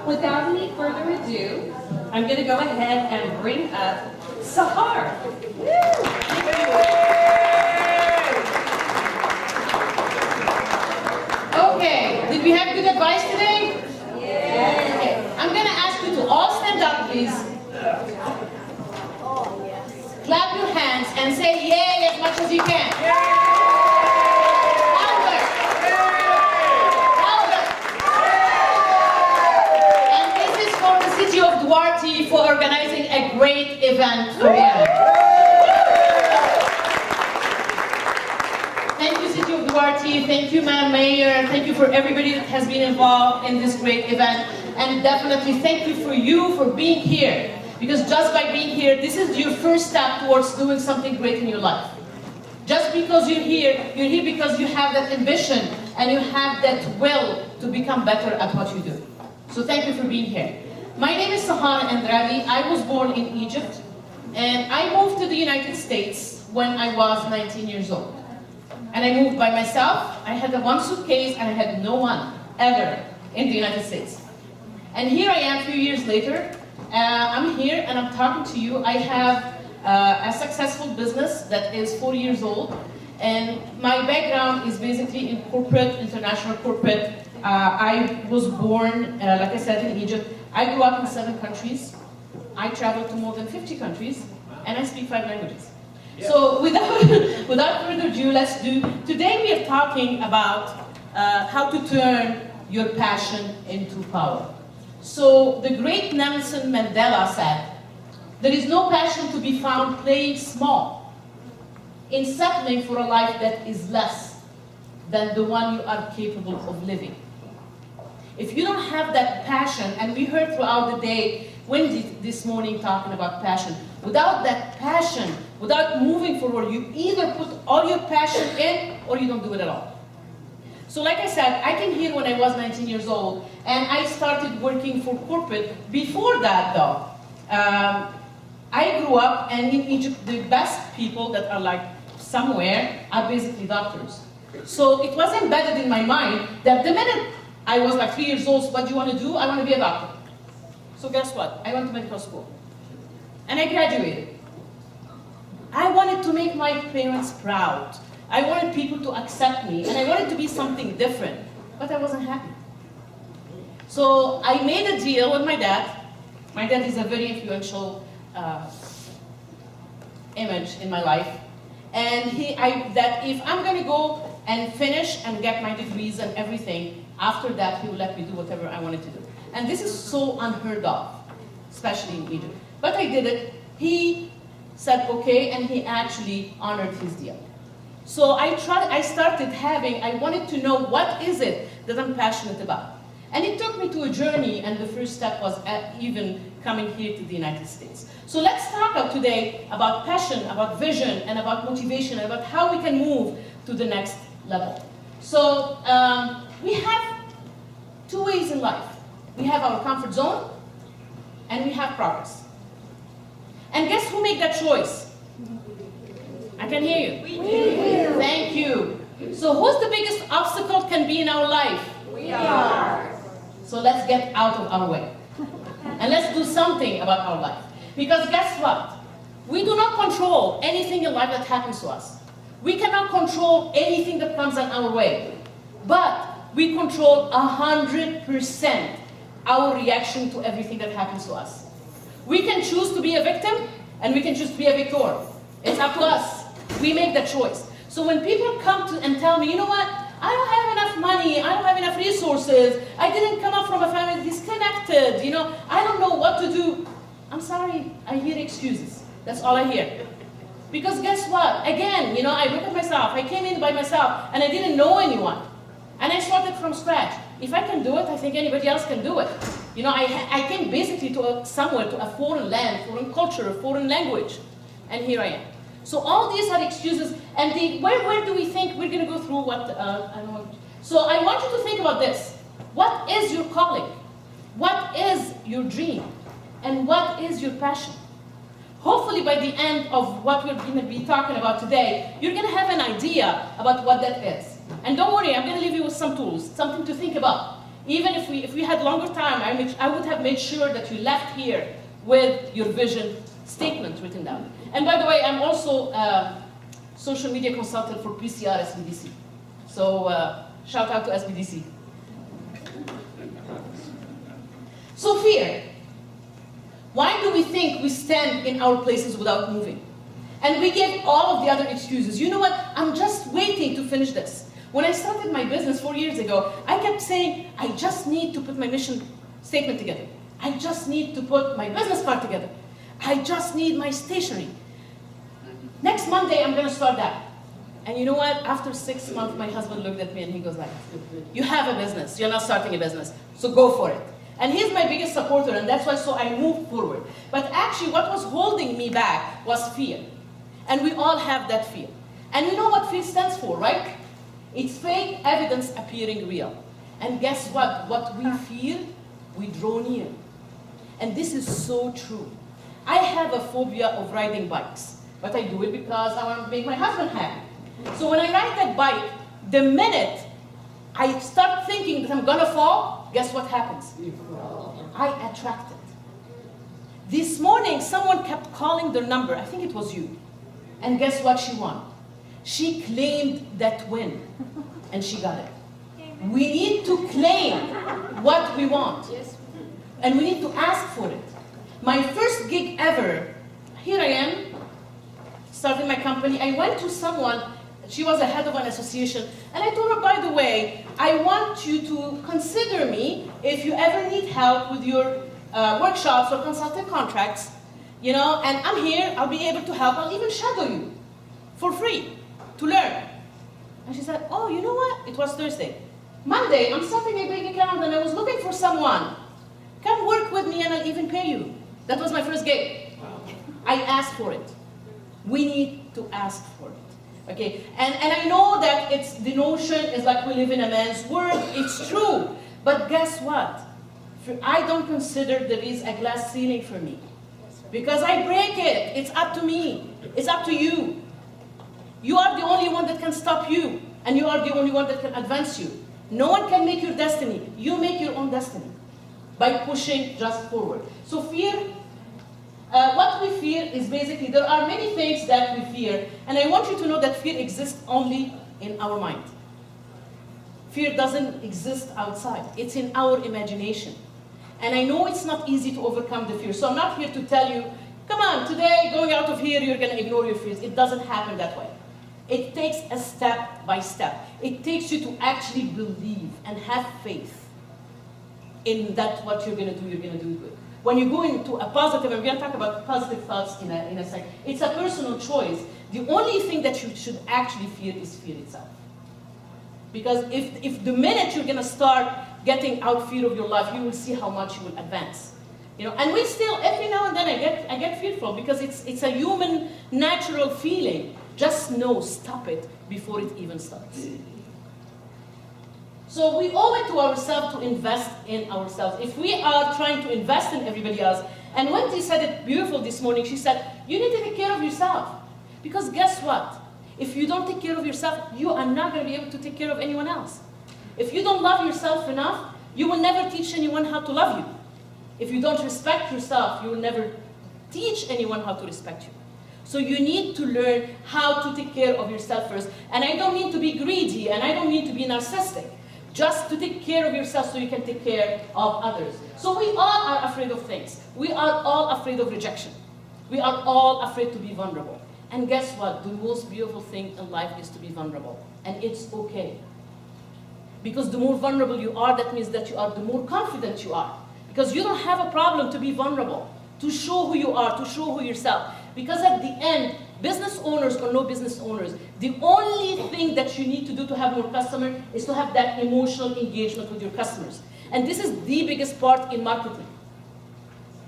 without any further ado, I'm going to go ahead and bring up Sahar. Okay, did we have good advice today? Yes. Okay. I'm going to ask you to all stand up, please. Clap your hands and say yay as much as you can. Louder. Louder. And this is for the City of Duarte for organizing a great event for you. Thank you, City of Duarte. Thank you, Madam Mayor. Thank you for everybody that has been involved in this great event. And definitely thank you for being here. Because just by being here, this is your first step towards doing something great in your life. Just because you're here because you have that ambition and you have that will to become better at what you do. So thank you for being here. My name is Sahar Andrade. I was born in Egypt and I moved to the United States when I was 19 years old. And I moved by myself. I had one suitcase and I had no one ever in the United States. And here I am a few years later. I'm here and I'm talking to you. I have a successful business that is 4 years old, and my background is basically in corporate, international corporate. I was born, like I said, in Egypt. I grew up in 7 countries. I traveled to more than 50 countries, and I speak 5 languages. Yeah. So without further ado, let's do. Today we are talking about how to turn your passion into power. So the great Nelson Mandela said, there is no passion to be found playing small, in settling for a life that is less than the one you are capable of living. If you don't have that passion, and we heard throughout the day, Wendy this morning talking about passion, without that passion, without moving forward, you either put all your passion in or you don't do it at all. So like I said, I came here when I was 19 years old, and I started working for corporate. Before that, though, I grew up, and in Egypt, the best people that are like somewhere are basically doctors. So it was embedded in my mind that the minute I was like 3 years old, what do you want to do? I want to be a doctor. So guess what? I went to medical school, and I graduated. I wanted to make my parents proud. I wanted people to accept me, and I wanted to be something different, but I wasn't happy. So I made a deal with my dad. My dad is a very influential image in my life, and that if I'm going to go and finish and get my degrees and everything, after that he will let me do whatever I wanted to do. And this is so unheard of, especially in Egypt. But I did it. He said okay, and he actually honored his deal. So I wanted to know what is it that I'm passionate about. And it took me to a journey, and the first step was even coming here to the United States. So let's talk today about passion, about vision, and about motivation, and about how we can move to the next level. So we have 2 ways in life. We have our comfort zone, and we have progress. And guess who made that choice? I can hear you. We do. Thank you. So who's the biggest obstacle can be in our life? We are. So let's get out of our way. And let's do something about our life. Because guess what? We do not control anything in life that happens to us. We cannot control anything that comes on our way. But we control 100% our reaction to everything that happens to us. We can choose to be a victim, and we can choose to be a victor. It's up to us. We make that choice. So when people come and tell me, you know what, I don't have enough money, I don't have enough resources, I didn't come up from a family disconnected, I don't know what to do. I'm sorry, I hear excuses. That's all I hear. Because guess what? Again, I look at myself, I came in by myself, and I didn't know anyone. And I started from scratch. If I can do it, I think anybody else can do it. I came basically to a foreign land, foreign culture, foreign language. And here I am. So all these are excuses, and where do we think we're going to go through what, I don't know. So I want you to think about this. What is your calling? What is your dream? And what is your passion? Hopefully by the end of what we're going to be talking about today, you're going to have an idea about what that is. And don't worry, I'm going to leave you with some tools, something to think about. Even if we had longer time, I would have made sure that you left here with your vision statement written down. And by the way, I'm also a social media consultant for PCR SBDC. So shout out to SBDC. So fear. Why do we think we stand in our places without moving? And we give all of the other excuses. You know what? I'm just waiting to finish this. When I started my business 4 years ago, I kept saying, I just need to put my mission statement together. I just need to put my business card together. I just need my stationery. Next Monday, I'm going to start that. And you know what? After 6 months, my husband looked at me and he goes like, you have a business. You're not starting a business. So go for it. And he's my biggest supporter, and that's why so I moved forward. But actually, what was holding me back was fear. And we all have that fear. And you know what fear stands for, right? It's fake evidence appearing real. And guess what? What we fear, we draw near. And this is so true. I have a phobia of riding bikes, but I do it because I want to make my husband happy. So when I ride that bike, the minute I start thinking that I'm gonna fall, guess what happens? I attract it. This morning, someone kept calling their number. I think it was you. And guess what she won? She claimed that win, and she got it. We need to claim what we want, and we need to ask for it. My first gig ever, here I am, starting my company. I went to someone, she was the head of an association, and I told her, by the way, I want you to consider me if you ever need help with your workshops or consulting contracts, you know, and I'm here, I'll be able to help, I'll even shadow you for free to learn. And she said, oh, you know what? It was Thursday. Monday, I'm starting a big account and I was looking for someone. Come work with me and I'll even pay you. That was my first gig. I asked for it. We need to ask for it. Okay, and I know that it's the notion is like we live in a man's world. It's true, but guess what? I don't consider there is a glass ceiling for me because I break it. It's up to me. It's up to you. You are the only one that can stop you, and you are the only one that can advance you. No one can make your destiny. You make your own destiny by pushing just forward. So fear. What we fear is basically, there are many things that we fear, and I want you to know that fear exists only in our mind. Fear doesn't exist outside. It's in our imagination. And I know it's not easy to overcome the fear, so I'm not here to tell you, come on, today, going out of here, you're going to ignore your fears. It doesn't happen that way. It takes a step by step. It takes you to actually believe and have faith in that what you're going to do, you're going to do it good. When you go into a positive, and we're going to talk about positive thoughts in a second, it's a personal choice. The only thing that you should actually fear is fear itself. Because if the minute you're going to start getting out fear of your life, you will see how much you will advance. You know, and we still, every now and then I get fearful because it's a human, natural feeling. Just know, stop it before it even starts. So we owe it to ourselves to invest in ourselves. If we are trying to invest in everybody else, and Wendy said it beautiful this morning, she said, you need to take care of yourself. Because guess what? If you don't take care of yourself, you are not going to be able to take care of anyone else. If you don't love yourself enough, you will never teach anyone how to love you. If you don't respect yourself, you will never teach anyone how to respect you. So you need to learn how to take care of yourself first. And I don't mean to be greedy, and I don't mean to be narcissistic. Just to take care of yourself so you can take care of others. So we all are afraid of things. We are all afraid of rejection. We are all afraid to be vulnerable. And guess what? The most beautiful thing in life is to be vulnerable. And it's okay. Because the more vulnerable you are, that means that you are, the more confident you are. Because you don't have a problem to be vulnerable, to show who you are, to show who yourself. Because at the end, business owners or no business owners, the only thing that you need to do to have more customers is to have that emotional engagement with your customers. And this is the biggest part in marketing.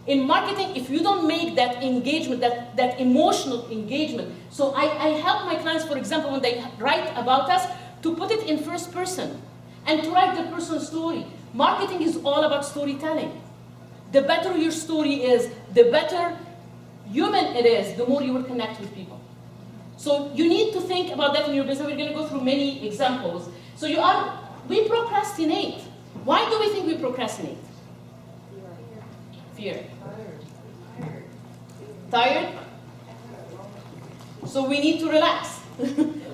In marketing, if you don't make that engagement, that emotional engagement, so I help my clients, for example, when they write about us, to put it in first person and to write their personal story. Marketing is all about storytelling. The better your story is, the better human it is, the more you will connect with people. So you need to think about that in your business. We're going to go through many examples. So we procrastinate. Why do we think we procrastinate? Fear. Tired? So we need to relax.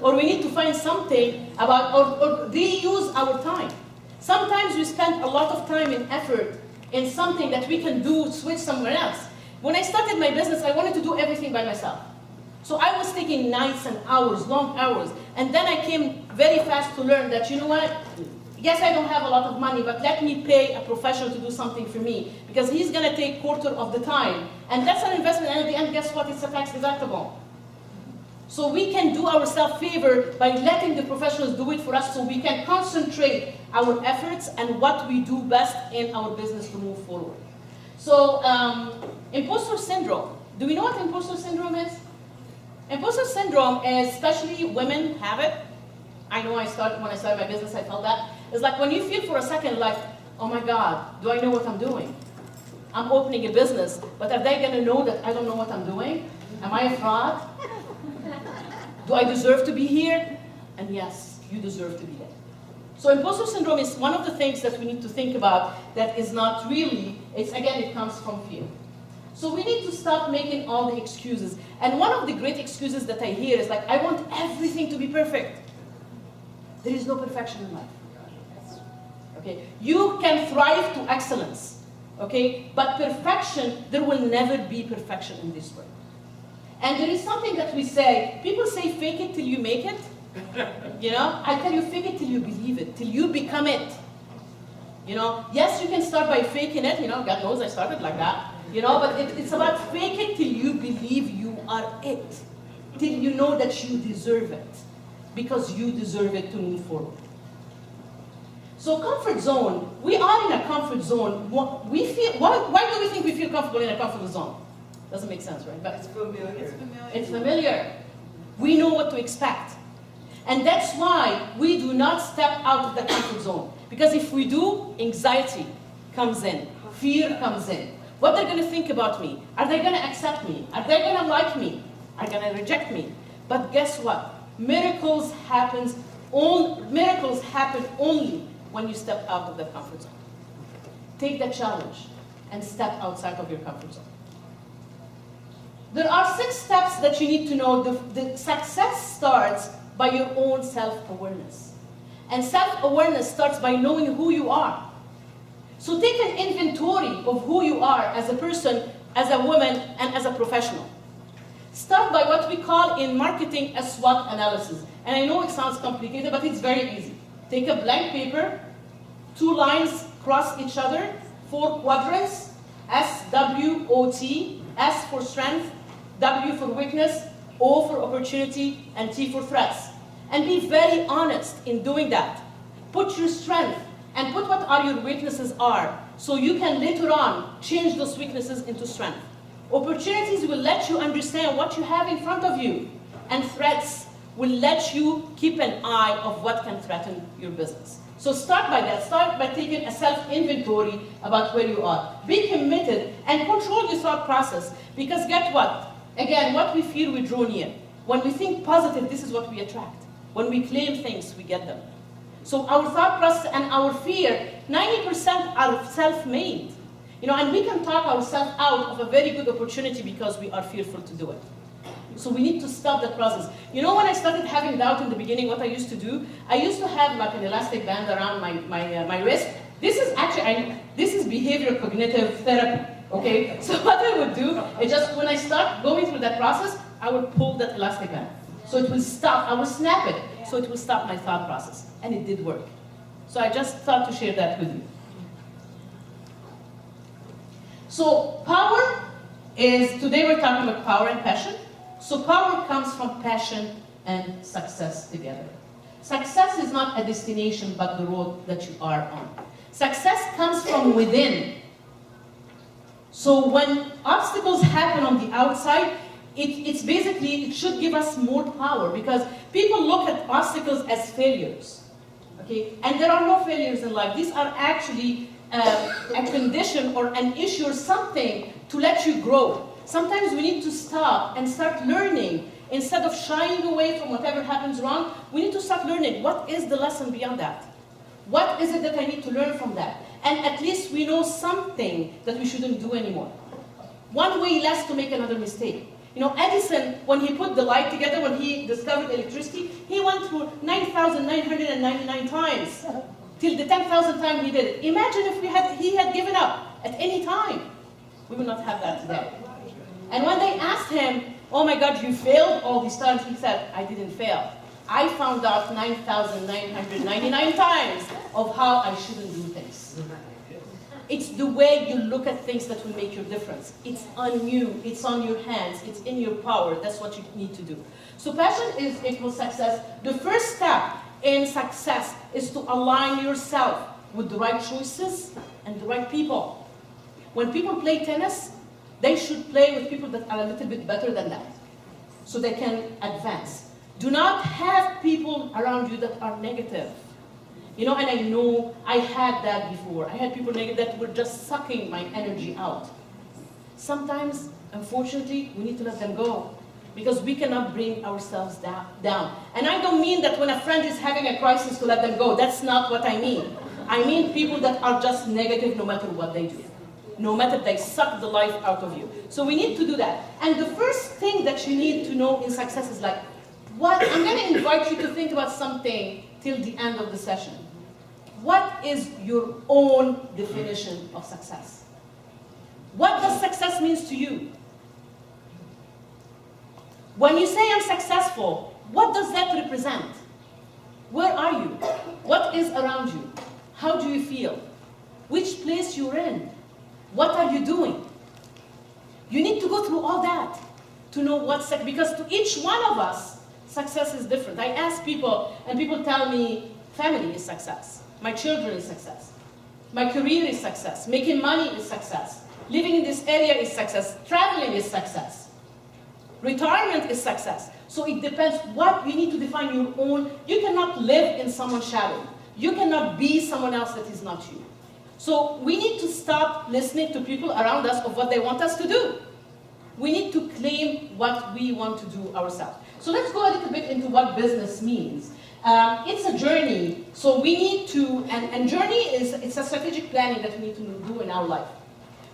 Or we need to find something about, or reuse our time. Sometimes we spend a lot of time and effort in something that we can do, switch somewhere else. When I started my business, I wanted to do everything by myself. So I was taking nights and hours, long hours. And then I came very fast to learn that, you know what? Yes, I don't have a lot of money, but let me pay a professional to do something for me. Because he's going to take quarter of the time. And that's an investment, and at the end, guess what? It's a tax deductible. So we can do ourselves favor by letting the professionals do it for us, so we can concentrate our efforts and what we do best in our business to move forward. So, imposter syndrome. Do we know what imposter syndrome is? Imposter syndrome is, especially women have it. I know when I started my business, I felt that. It's like when you feel for a second like, oh my God, do I know what I'm doing? I'm opening a business, but are they going to know that I don't know what I'm doing? Am I a fraud? Do I deserve to be here? And yes, you deserve to be there. So imposter syndrome is one of the things that we need to think about that is not really, it comes from fear. So we need to stop making all the excuses. And one of the great excuses that I hear is like, I want everything to be perfect. There is no perfection in life. Okay? You can thrive to excellence. Okay? But perfection, there will never be perfection in this world. And there is something that we say, people say fake it till you make it. You know, I tell you fake it till you believe it, till you become it. You know, yes, you can start by faking it, you know, God knows I started like that. You know, but it's about fake it till you believe you are it. Till you know that you deserve it. Because you deserve it to move forward. So comfort zone, we are in a comfort zone. Why do we think we feel comfortable in a comfort zone? Doesn't make sense, right? But it's familiar. It's familiar. We know what to expect. And that's why we do not step out of the comfort zone. Because if we do, anxiety comes in. Fear comes in. What they're going to think about me? Are they going to accept me? Are they going to like me? Are they going to reject me? But guess what? Miracles happen only when you step out of the comfort zone. Take the challenge and step outside of your comfort zone. There are 6 steps that you need to know. The success starts by your own self-awareness. And self-awareness starts by knowing who you are. So take an inventory of who you are as a person, as a woman, and as a professional. Start by what we call in marketing a SWOT analysis. And I know it sounds complicated, but it's very easy. Take a blank paper, 2 lines cross each other, 4 quadrants, SWOT, S for strength, W for weakness, O for opportunity, and T for threats. And be very honest in doing that. Put your strength and put what are your weaknesses are, so you can later on change those weaknesses into strength. Opportunities will let you understand what you have in front of you, and threats will let you keep an eye of what can threaten your business. So start by that. Start by taking a self-inventory about where you are. Be committed and control your thought process, because guess what? Again, what we feel, we draw near. When we think positive, this is what we attract. When we claim things, we get them. So our thought process and our fear, 90% are self-made. You know, and we can talk ourselves out of a very good opportunity because we are fearful to do it. So we need to stop that process. You know, when I started having doubt in the beginning, what I used to do, I used to have like an elastic band around my wrist. This is actually, this is behavior cognitive therapy. Okay, so what I would do is just when I start going through that process, I would pull that elastic band. So it will stop, I will snap it, so it will stop my thought process. And it did work. So I just thought to share that with you. So power is, today we're talking about power and passion. So power comes from passion and success together. Success is not a destination, but the road that you are on. Success comes from within. So when obstacles happen on the outside, it should give us more power, because people look at obstacles as failures. Okay? And there are no failures in life. These are actually a condition or an issue or something to let you grow. Sometimes we need to stop and start learning. Instead of shying away from whatever happens wrong, we need to start learning what is the lesson beyond that. What is it that I need to learn from that? And at least we know something that we shouldn't do anymore. One way less to make another mistake. You know, Edison, when he put the light together, when he discovered electricity, he went through 9,999 times. Till the 10,000th time he did it. Imagine if he had given up at any time. We would not have that today. And when they asked him, oh my God, you failed all these times, he said, I didn't fail. I found out 9,999 times of how I shouldn't do things. It's the way you look at things that will make your difference. It's on you, it's on your hands, it's in your power. That's what you need to do. So passion is equals success. The first step in success is to align yourself with the right choices and the right people. When people play tennis, they should play with people that are a little bit better than that, so they can advance. Do not have people around you that are negative. You know, and I know I had that before. I had people negative that were just sucking my energy out. Sometimes, unfortunately, we need to let them go, because we cannot bring ourselves down. And I don't mean that when a friend is having a crisis to let them go. That's not what I mean. I mean people that are just negative no matter what they do. No matter they suck the life out of you. So we need to do that. And the first thing that you need to know in success is like, I'm going to invite you to think about something till the end of the session. What is your own definition of success? What does success mean to you? When you say I'm successful, what does that represent? Where are you? What is around you? How do you feel? Which place you're in? What are you doing? You need to go through all that to know what's success, because to each one of us, success is different. I ask people, and people tell me, family is success. My children is success. My career is success. Making money is success. Living in this area is success. Traveling is success. Retirement is success. So it depends what you need to define your own. You cannot live in someone's shadow. You cannot be someone else that is not you. So we need to stop listening to people around us of what they want us to do. We need to claim what we want to do ourselves. So let's go a little bit into what business means. It's a journey. So we need to, and journey it's a strategic planning that we need to do in our life.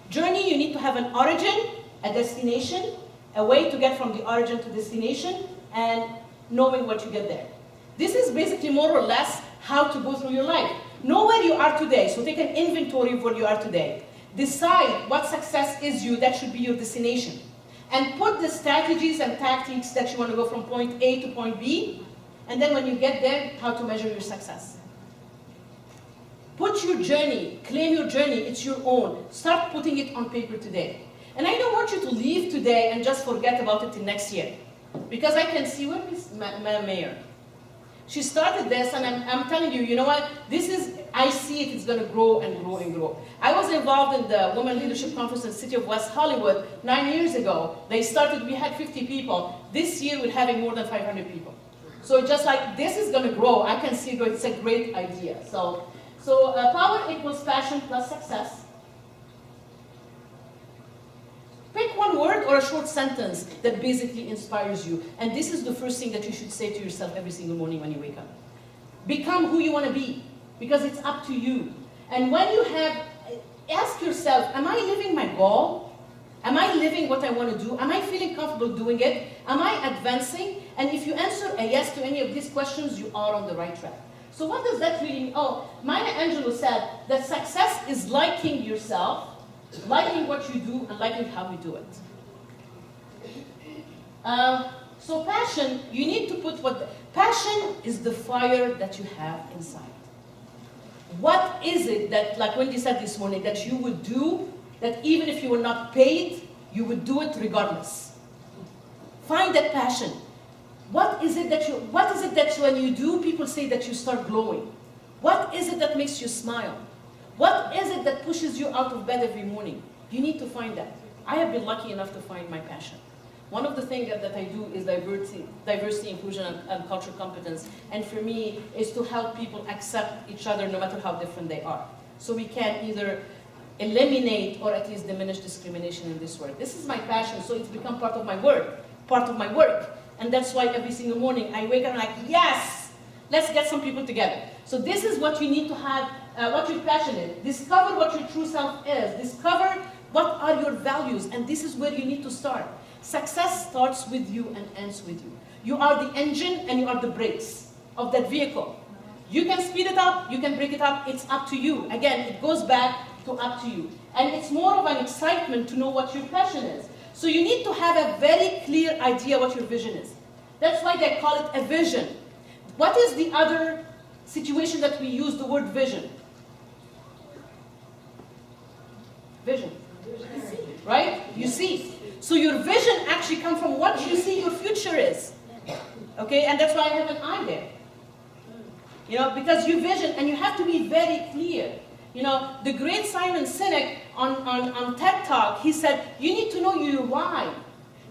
Journey, you need to have an origin, a destination, a way to get from the origin to destination, and knowing what you get there. This is basically more or less how to go through your life. Know where you are today, so take an inventory of where you are today. Decide what success is you, that should be your destination. And put the strategies and tactics that you want to go from point A to point B, and then when you get there, how to measure your success. Put your journey, claim your journey, it's your own. Start putting it on paper today. And I don't want you to leave today and just forget about it till next year. Because I can see, where is Madam Mayor? She started this, and I'm telling you, you know what? This is, I see it, it's going to grow and grow and grow. I was involved in the Women Leadership Conference in the City of West Hollywood 9 years ago. They started, we had 50 people. This year we're having more than 500 people. So just like, this is going to grow. I can see it's a great idea. So power equals passion plus success. Pick one word or a short sentence that basically inspires you. And this is the first thing that you should say to yourself every single morning when you wake up. Become who you want to be, because it's up to you. And when you ask yourself, am I living my goal? Am I living what I want to do? Am I feeling comfortable doing it? Am I advancing? And if you answer a yes to any of these questions, you are on the right track. So what does that really mean? Oh, Maya Angelou said that success is liking yourself, liking what you do, and liking how you do it. So passion, you need to put passion is the fire that you have inside. What is it that, like Wendy said this morning, that you would do, that even if you were not paid, you would do it regardless? Find that passion. What is it that when you do, people say that you start glowing? What is it that makes you smile? What is it that pushes you out of bed every morning? You need to find that. I have been lucky enough to find my passion. One of the things that I do is diversity, inclusion, and cultural competence. And for me, is to help people accept each other no matter how different they are. So we can either eliminate or at least diminish discrimination in this work. This is my passion, so it's become part of my work. And that's why every single morning I wake up and I'm like, yes! Let's get some people together. So this is what you need to have, what your passion is. Discover what your true self is. Discover what are your values, and this is where you need to start. Success starts with you and ends with you. You are the engine and you are the brakes of that vehicle. You can speed it up, you can break it up, it's up to you. Again, it goes back to up to you. And it's more of an excitement to know what your passion is. So you need to have a very clear idea what your vision is. That's why they call it a vision. What is the other situation that we use the word vision? Vision. Right? You see. So your vision actually comes from what you see your future is. Okay? And that's why I have an eye there. You know, because you vision, and you have to be very clear. You know, the great Simon Sinek on TED Talk, he said, you need to know your why.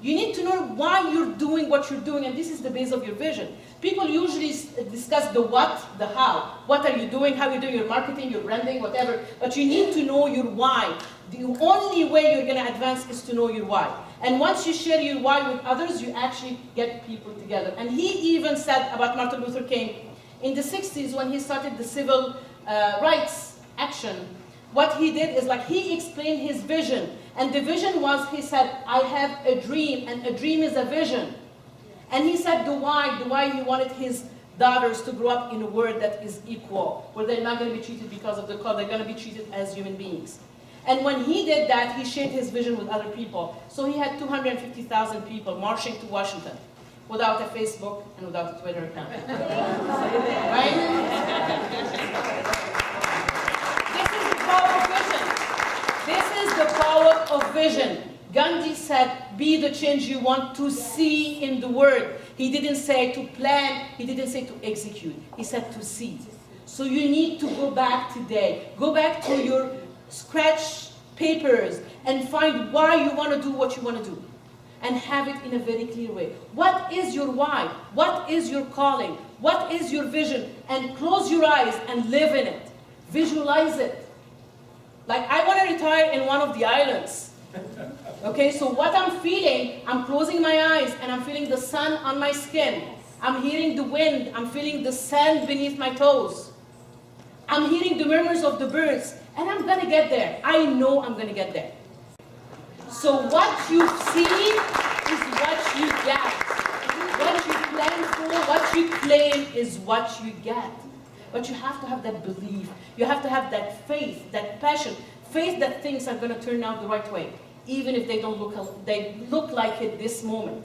You need to know why you're doing what you're doing, and this is the base of your vision. People usually discuss the what, the how. What are you doing, how are you doing your marketing, your branding, whatever. But you need to know your why. The only way you're going to advance is to know your why. And once you share your why with others, you actually get people together. And he even said about Martin Luther King, in the 60s when he started the civil rights action, what he did is like he explained his vision. And the vision was, he said, I have a dream, and a dream is a vision. And he said the why he wanted his daughters to grow up in a world that is equal, where they're not going to be treated because of the color, they're going to be treated as human beings. And when he did that, he shared his vision with other people. So he had 250,000 people marching to Washington without a Facebook and without a Twitter account. Right? This is the power of vision. This is the power of vision. Gandhi said, be the change you want to see in the world. He didn't say to plan, he didn't say to execute. He said to see. So you need to go back today. Go back to your scratch papers and find why you want to do what you want to do. And have it in a very clear way. What is your why? What is your calling? What is your vision? And close your eyes and live in it. Visualize it. Like, I want to retire in one of the islands. Okay, so what I'm feeling, I'm closing my eyes and I'm feeling the sun on my skin. I'm hearing the wind. I'm feeling the sand beneath my toes. I'm hearing the murmurs of the birds. And I'm going to get there. I know I'm going to get there. So what you see is what you get. What you plan for, what you claim is what you get. But you have to have that belief. You have to have that faith, that passion. Faith that things are going to turn out the right way, even if they don't look like it this moment.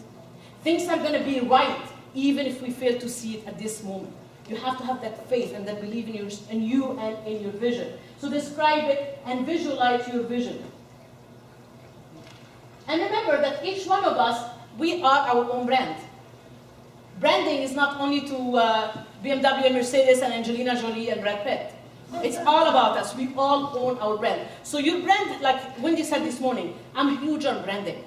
Things are going to be right, even if we fail to see it at this moment. You have to have that faith and that belief in you and in your vision. So describe it and visualize your vision. And remember that each one of us, we are our own brand. Branding is not only to BMW and Mercedes and Angelina Jolie and Brad Pitt. It's all about us. We all own our brand. So your brand, like Wendy said this morning, I'm huge on branding.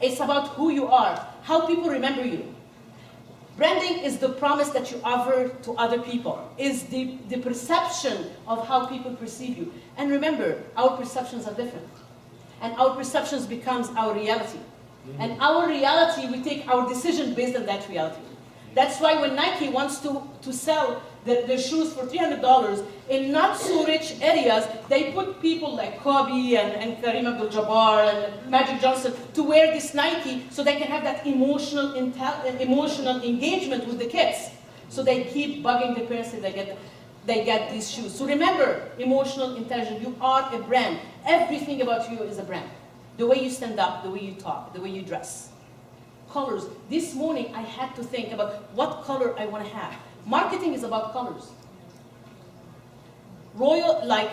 It's about who you are, how people remember you. Branding is the promise that you offer to other people, is the perception of how people perceive you. And remember, our perceptions are different. And our perceptions becomes our reality. And our reality, we take our decision based on that reality. That's why when Nike wants to sell their shoes for $300 in not so rich areas, they put people like Kobe and Kareem Abdul-Jabbar and Magic Johnson to wear this Nike so they can have that emotional engagement with the kids. So they keep bugging the parents that they get these shoes. So remember, emotional intelligence, you are a brand. Everything about you is a brand. The way you stand up, the way you talk, the way you dress. Colors. This morning I had to think about what color I want to have. Marketing is about colors. Royal, like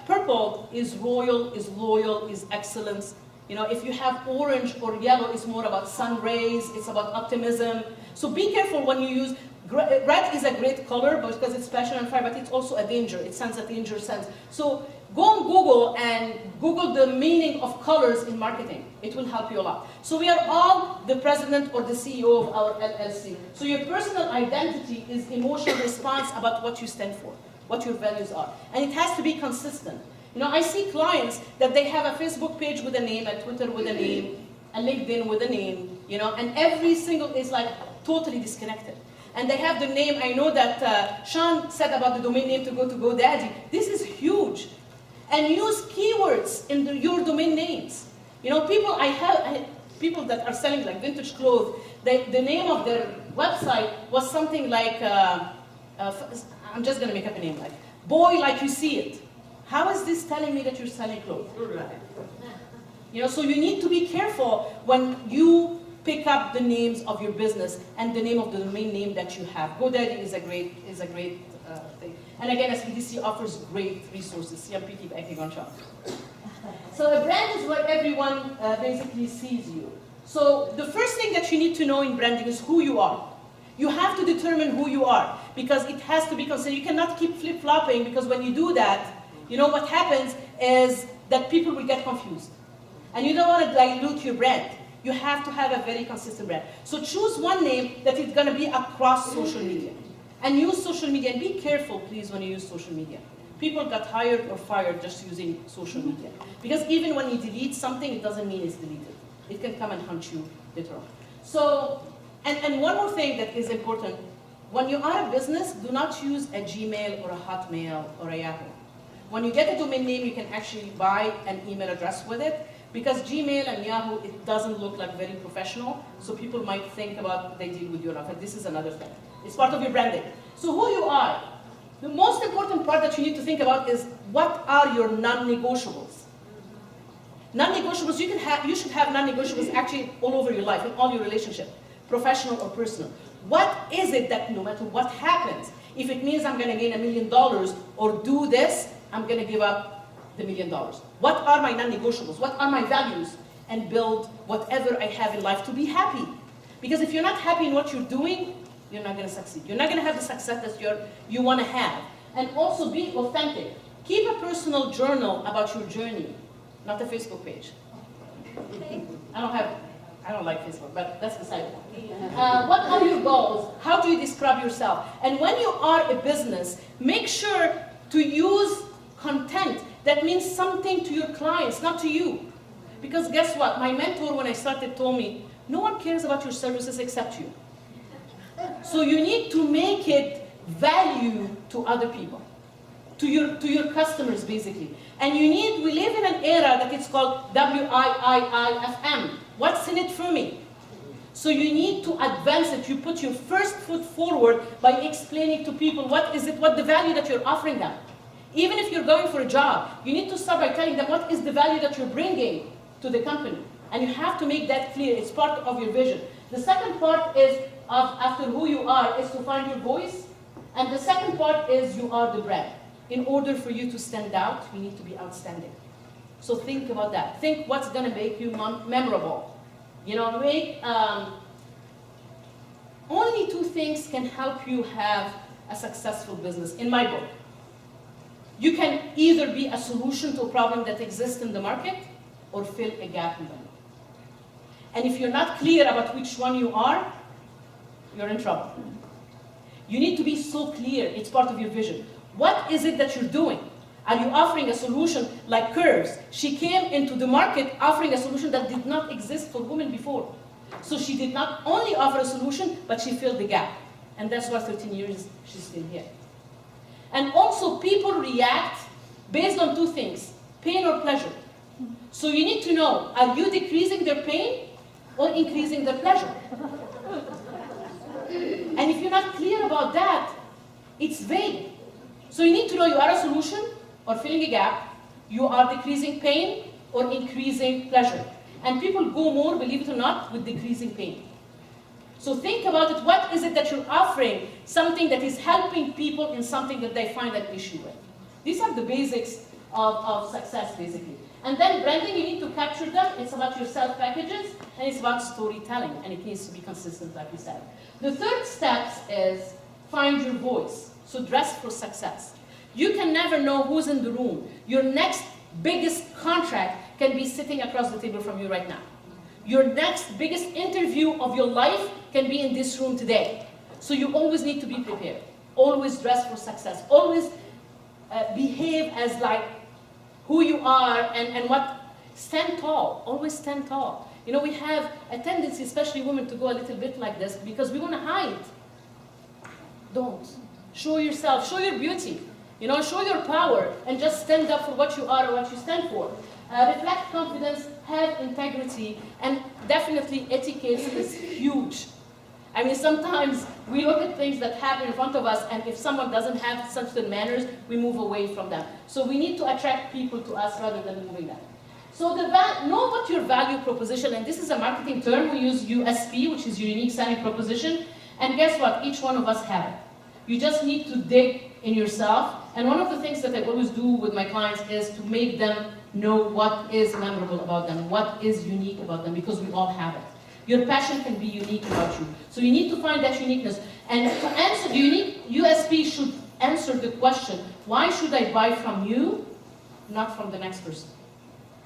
purple is royal, is loyal, is excellence. You know, if you have orange or yellow, it's more about sun rays, it's about optimism. So be careful when you use, red is a great color because it's passion and fire, but it's also a danger. It sends a danger sense. So go on Google and Google the meaning of colors in marketing. It will help you a lot. So we are all the president or the CEO of our LLC. So your personal identity is emotional response about what you stand for, what your values are. And it has to be consistent. You know, I see clients that they have a Facebook page with a name, a Twitter with a name, a LinkedIn with a name, you know, and every single is like totally disconnected. and they have the name. I know that Sean said about the domain name to GoDaddy. This is huge. And use keywords in your domain names. You know, people people that are selling like vintage clothes, the name of their website was something like, I'm just going to make up a name, like, Boy Like You See It. How is this telling me that you're selling clothes? You know, so you need to be careful when you pick up the names of your business and the name of the domain name that you have. GoDaddy is a great thing. And again, SBDC offers great resources. CMP keep acting on shop. So a brand is where everyone basically sees you. So the first thing that you need to know in branding is who you are. You have to determine who you are because it has to be considered. You cannot keep flip-flopping because when you do that, you know what happens is that people will get confused. And you don't want to dilute your brand. You have to have a very consistent brand. So choose one name that is going to be across social media. And use social media. And be careful, please, when you use social media. People got hired or fired just using social media. Because even when you delete something, it doesn't mean it's deleted. It can come and hunt you later on. So, and one more thing that is important. When you are a business, do not use a Gmail or a Hotmail or a Yahoo. When you get a domain name, you can actually buy an email address with it. Because Gmail and Yahoo, it doesn't look like very professional, so people might think about they deal with you or not. This is another thing. It's part of your branding. So who you are. The most important part that you need to think about is what are your non-negotiables. Non-negotiables, you should have non-negotiables actually all over your life, in all your relationships, professional or personal. What is it that no matter what happens, if it means I'm going to gain $1 million or do this, I'm going to give up the $1 million. What are my non-negotiables? What are my values? And build whatever I have in life to be happy. Because if you're not happy in what you're doing, you're not going to succeed. You're not going to have the success that you want to have. And also be authentic. Keep a personal journal about your journey, not a Facebook page. I don't like Facebook, but that's beside the point. What are your goals? How do you describe yourself? And when you are a business, make sure to use content that means something to your clients, not to you. Because guess what? My mentor, when I started, told me, no one cares about your services except you. So you need to make it value to other people, to your customers, basically. And we live in an era that it's called WIIIFM. What's in it for me? So you need to advance it. You put your first foot forward by explaining to people what the value that you're offering them. Even if you're going for a job, you need to start by telling them what is the value that you're bringing to the company. And you have to make that clear. It's part of your vision. The second part is, after who you are, is to find your voice. And the second part is you are the brand. In order for you to stand out, you need to be outstanding. So think about that. Think what's going to make you memorable. You know, only two things can help you have a successful business, in my book. You can either be a solution to a problem that exists in the market or fill a gap in the market. And if you're not clear about which one you are, you're in trouble. You need to be so clear. It's part of your vision. What is it that you're doing? Are you offering a solution like Curves? She came into the market offering a solution that did not exist for women before. So she did not only offer a solution, but she filled the gap. And that's why 13 years she's still here. And also, people react based on two things, pain or pleasure. So you need to know, are you decreasing their pain or increasing their pleasure? And if you're not clear about that, it's vague. So you need to know you are a solution or filling a gap, you are decreasing pain or increasing pleasure. And people go more, believe it or not, with decreasing pain. So think about it. What is it that you're offering? Something that is helping people in something that they find an issue with. These are the basics of success, basically. And then branding, you need to capture them. It's about your sales packages, and it's about storytelling, and it needs to be consistent, like we said. The third step is find your voice. So dress for success. You can never know who's in the room. Your next biggest contract can be sitting across the table from you right now. Your next biggest interview of your life can be in this room today. So you always need to be prepared. Always dress for success. Always behave as like who you are and what. Stand tall. Always stand tall. You know, we have a tendency, especially women, to go a little bit like this because we want to hide. Don't. Show yourself, show your beauty, show your power, and just stand up for what you are or what you stand for. Reflect confidence, have integrity, and definitely etiquette is huge. I mean, sometimes we look at things that happen in front of us, and if someone doesn't have certain manners, we move away from them. So we need to attract people to us rather than moving them. So know what your value proposition, and this is a marketing term, we use USP, which is your unique selling proposition, and guess what? Each one of us have it. You just need to dig in yourself, and one of the things that I always do with my clients is to make them know what is memorable about them, what is unique about them, because we all have it. Your passion can be unique about you. So you need to find that uniqueness. And to answer, the unique USP should answer the question, why should I buy from you, not from the next person?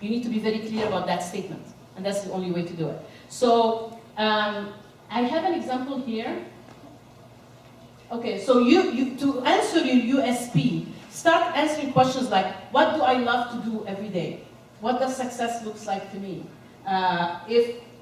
You need to be very clear about that statement. And that's the only way to do it. So I have an example here. Okay, so to answer your USP, start answering questions like, what do I love to do every day? What does success look like to me?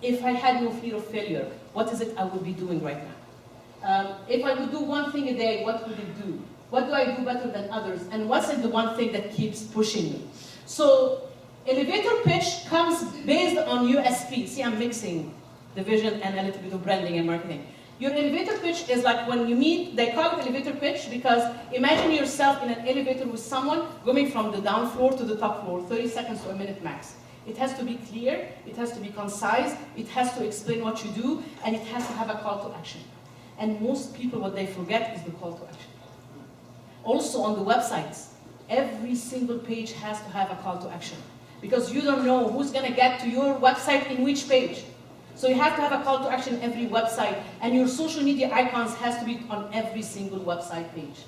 If I had no fear of failure, what is it I would be doing right now? If I could do one thing a day, what would it do? What do I do better than others? And what's the one thing that keeps pushing me? So elevator pitch comes based on USP. See, I'm mixing the vision and a little bit of branding and marketing. Your elevator pitch is like when you meet, they call it elevator pitch because imagine yourself in an elevator with someone going from the down floor to the top floor, 30 seconds to a minute max. It has to be clear, it has to be concise, it has to explain what you do, and it has to have a call to action. And most people, what they forget is the call to action. Also on the websites, every single page has to have a call to action because you don't know who's going to get to your website in which page. So you have to have a call to action every website, and your social media icons has to be on every single website page.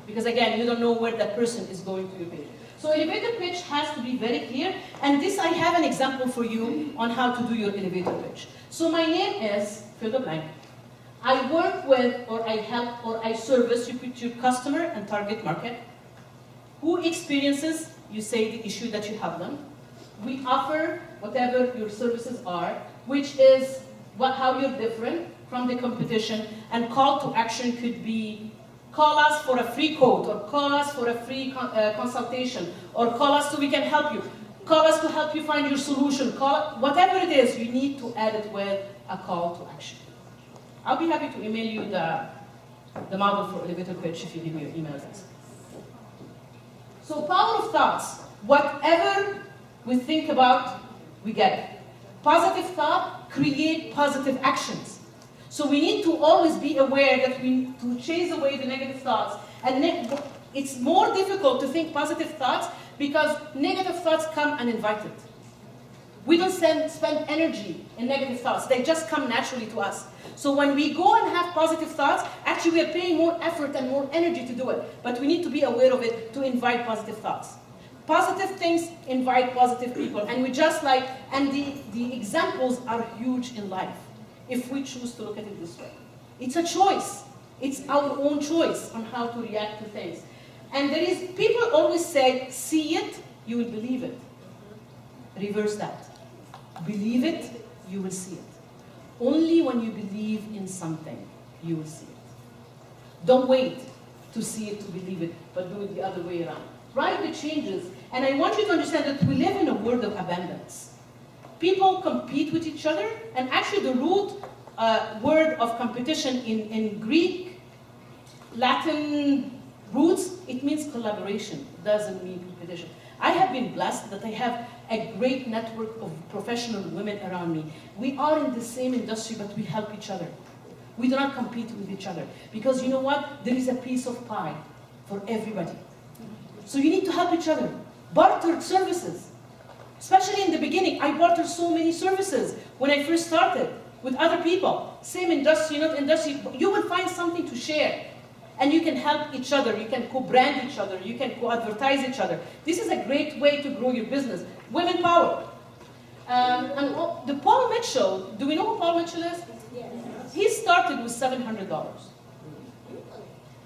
Because again, you don't know where that person is going to your page. So elevator pitch has to be very clear, and this I have an example for you on how to do your elevator pitch. So my name is, fill the blank. I work with, or I help, or I service, you put your customer and target market. Who experiences, you say the issue that you have them. We offer whatever your services are, which is how you're different from the competition, and call to action could be call us for a free quote, or call us for a free consultation, or call us so we can help you. Call us to help you find your solution. Whatever it is, you need to add it with a call to action. I'll be happy to email you the model for elevator pitch if you give me your email address. So power of thoughts. Whatever we think about, we get it. Positive thought create positive actions. So we need to always be aware that we need to chase away the negative thoughts. And it's more difficult to think positive thoughts because negative thoughts come uninvited. We don't spend energy in negative thoughts. They just come naturally to us. So when we go and have positive thoughts, actually we are paying more effort and more energy to do it. But we need to be aware of it to invite positive thoughts. Positive things invite positive people. And the examples are huge in life if we choose to look at it this way. It's a choice. It's our own choice on how to react to things. And people always say, see it, you will believe it. Reverse that. Believe it, you will see it. Only when you believe in something, you will see it. Don't wait to see it to believe it, but do it the other way around. Write the changes, and I want you to understand that we live in a world of abundance. People compete with each other, and actually the root word of competition in Greek, Latin roots, it means collaboration. It doesn't mean competition. I have been blessed that I have a great network of professional women around me. We are in the same industry, but we help each other. We do not compete with each other. Because you know what? There is a piece of pie for everybody. So you need to help each other. Barter services. Especially in the beginning, I bartered so many services when I first started with other people. Same industry, not industry. You will find something to share. And you can help each other. You can co-brand each other. You can co-advertise each other. This is a great way to grow your business. Women power. The Paul Mitchell, do we know who Paul Mitchell is? Yes. He started with $700.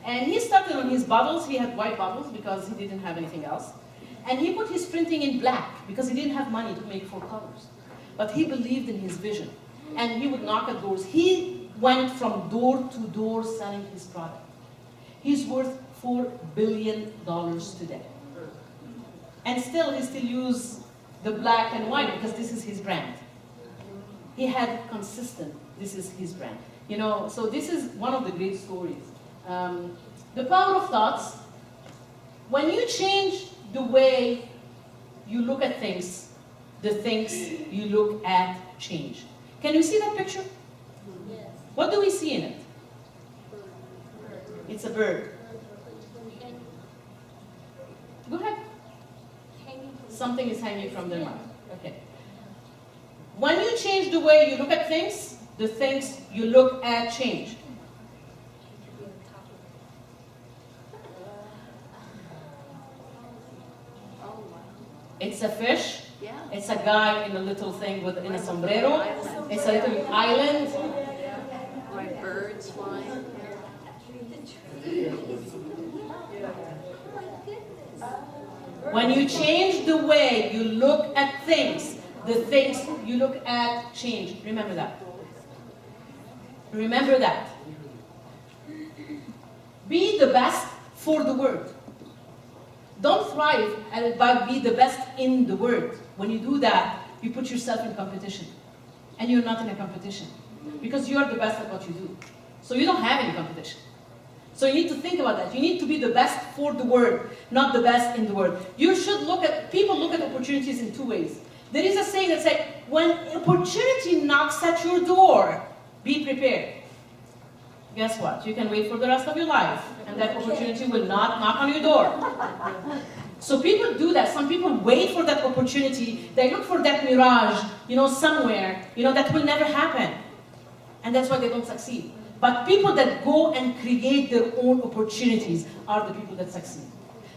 And he started on his bottles. He had white bottles because he didn't have anything else. And he put his printing in black because he didn't have money to make 4 colors. But he believed in his vision. And he would knock at doors. He went from door to door selling his product. He's worth $4 billion today. And still, he still uses the black and white because this is his brand. He had consistent, this is his brand. You know, so this is one of the great stories. The power of thoughts. When you change the way you look at things, the things you look at change. Can you see that picture? Yes. What do we see in it? It's a bird. Go ahead. Something is hanging from their mouth. Okay. When you change the way you look at things, the things you look at change. It's a fish. Yeah. It's a guy in a little thing in a sombrero. It's a little island. Like birds flying. When you change the way you look at things, the things you look at change. Remember that. Remember that. Be the best for the world. Don't thrive by be the best in the world. When you do that, you put yourself in competition. And you're not in a competition. Because you are the best at what you do. So you don't have any competition. So you need to think about that. You need to be the best for the world, not the best in the world. You should people look at opportunities in two ways. There is a saying that says, when opportunity knocks at your door, be prepared. Guess what? You can wait for the rest of your life, and that opportunity will not knock on your door. So people do that. Some people wait for that opportunity. They look for that mirage, somewhere, that will never happen. And that's why they don't succeed. But people that go and create their own opportunities are the people that succeed.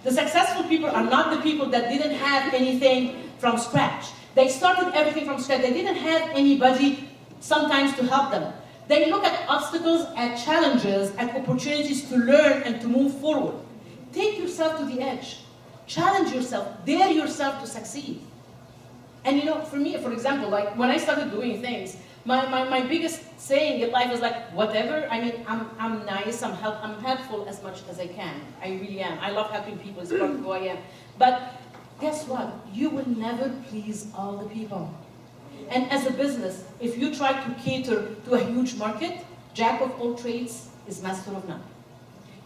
The successful people are not the people that didn't have anything from scratch. They started everything from scratch. They didn't have anybody sometimes to help them. They look at obstacles, at challenges, at opportunities to learn and to move forward. Take yourself to the edge. Challenge yourself. Dare yourself to succeed. And for me, for example, like when I started doing things, my biggest saying in life is like, whatever, I'm nice, I'm helpful as much as I can. I really am. I love helping people, it's part of who I am. But guess what? You will never please all the people. And as a business, if you try to cater to a huge market, jack of all trades is master of none.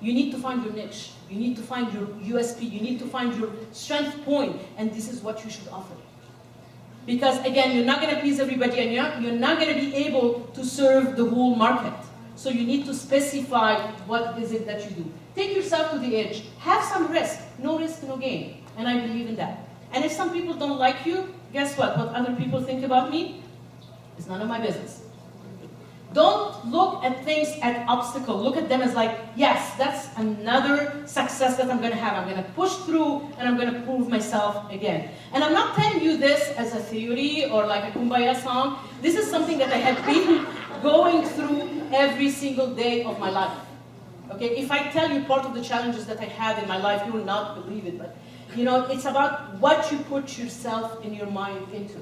You need to find your niche. You need to find your USP. You need to find your strength point. And this is what you should offer. Because again, you're not going to please everybody, and you're not going to be able to serve the whole market. So you need to specify what is it that you do. Take yourself to the edge. Have some risk. No risk, no gain. And I believe in that. And if some people don't like you, guess what? What other people think about me is none of my business. Don't look at things as obstacles. Look at them as like, yes, that's another success that I'm going to have. I'm going to push through and I'm going to prove myself again. And I'm not telling you this as a theory or like a kumbaya song. This is something that I have been going through every single day of my life. Okay, if I tell you part of the challenges that I had in my life, you will not believe it. But it's about what you put yourself in your mind into.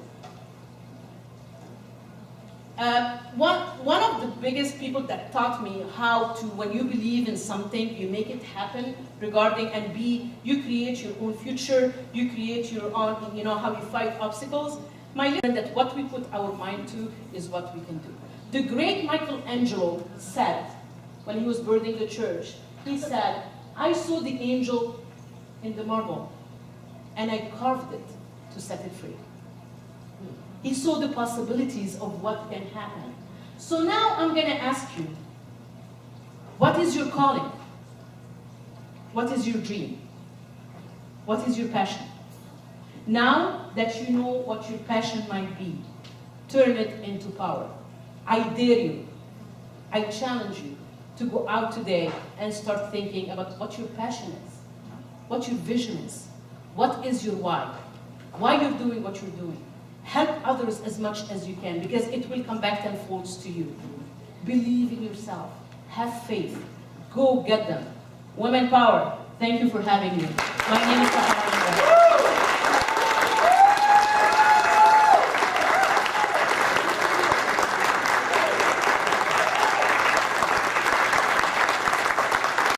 One of the biggest people that taught me how to, when you believe in something, you make it happen regarding and you create your own future, you create your own, how you fight obstacles. My learned that what we put our mind to is what we can do. The great Michelangelo said, when he was building the church, he said, I saw the angel in the marble, and I carved it to set it free. He saw the possibilities of what can happen. So now I'm going to ask you, what is your calling? What is your dream? What is your passion? Now that you know what your passion might be, turn it into power. I dare you, I challenge you to go out today and start thinking about what your passion is, what your vision is, what is your why you're doing what you're doing. Help others as much as you can, because it will come back tenfold to you. Believe in yourself. Have faith. Go get them. Women power. Thank you for having me. My name is Sahara.